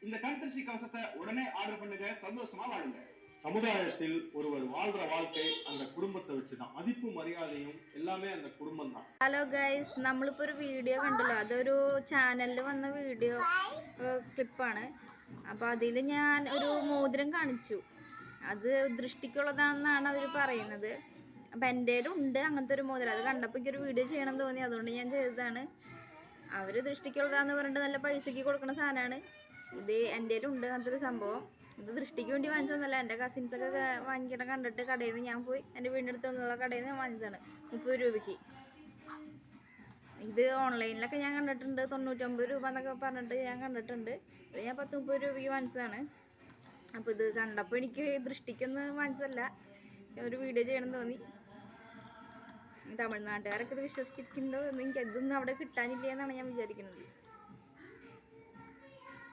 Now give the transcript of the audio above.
இந்த கண் திருஷ்டி கவசத்தை உடனே ஆர்டர் பண்ணுங்க, சந்தோஷமா வாழுங்க. சமுதாயத்தில் ஒருவர் வாழ்ற வாழ்க்கை அந்த குடும்பத்தை வச்சுதான். மதிப்பு மரியாதையும் எல்லாமே அந்த குடும்பம் தான். ഹലോ ഗൈസ്, നമ്മളിപ്പോൾ ഒരു വീഡിയോ കണ്ടല്ലോ. അതൊരു ചാനലിൽ വന്ന വീഡിയോ ക്ലിപ്പാണ്. അപ്പോൾ അതിൽ ഞാൻ ഒരു മോതിരം കാണിച്ചു. അത് ദൃഷ്ടിക്കുള്ളതാണെന്നാണ് അവർ പറയുന്നത്. അപ്പം എൻ്റെ ഉണ്ട് അങ്ങനത്തെ ഒരു മോതിരം. അത് കണ്ടപ്പോൾ എനിക്കൊരു വീഡിയോ ചെയ്യണം തോന്നി, അതുകൊണ്ട് ഞാൻ ചെയ്തതാണ്. അവർ ദൃഷ്ടിക്കുള്ളതാന്ന് പറഞ്ഞിട്ട് നല്ല പൈസയ്ക്ക് കൊടുക്കുന്ന സാധനമാണ് ഇത്. എൻ്റെ ഉണ്ട് അങ്ങനത്തെ ഒരു സംഭവം. ഇത് ദൃഷ്ടിക്ക് വേണ്ടി വാങ്ങിച്ചതൊന്നുമല്ല. എൻ്റെ കസിൻസൊക്കെ വാങ്ങിക്കണ കണ്ടിട്ട് കടയിൽ നിന്ന് ഞാൻ പോയി എൻ്റെ വീടിൻ്റെ അടുത്തുള്ള കടയിൽ നിന്ന് വാങ്ങിച്ചതാണ് 30 രൂപയ്ക്ക്. ഇത് ഓൺലൈനിലൊക്കെ ഞാൻ കണ്ടിട്ടുണ്ട്, 99 രൂപ എന്നൊക്കെ പറഞ്ഞിട്ട് ഞാൻ കണ്ടിട്ടുണ്ട്. ഇത് ഞാൻ 10-30 രൂപയ്ക്ക് വാങ്ങിച്ചതാണ്. അപ്പോൾ ഇത് കണ്ടപ്പോൾ എനിക്ക് ദൃഷ്ടിക്കൊന്നും വാങ്ങിച്ചതല്ല, ഒരു വീഡിയോ ചെയ്യണം തോന്നി. തമിഴ്നാട്ടുകാരൊക്കെ ഇത് വിശ്വസിച്ചിരിക്കുന്നുണ്ടോ എന്ന് എനിക്ക് ഇതൊന്നും അവിടെ കിട്ടാനില്ല എന്നാണ് ഞാൻ വിചാരിക്കുന്നത്.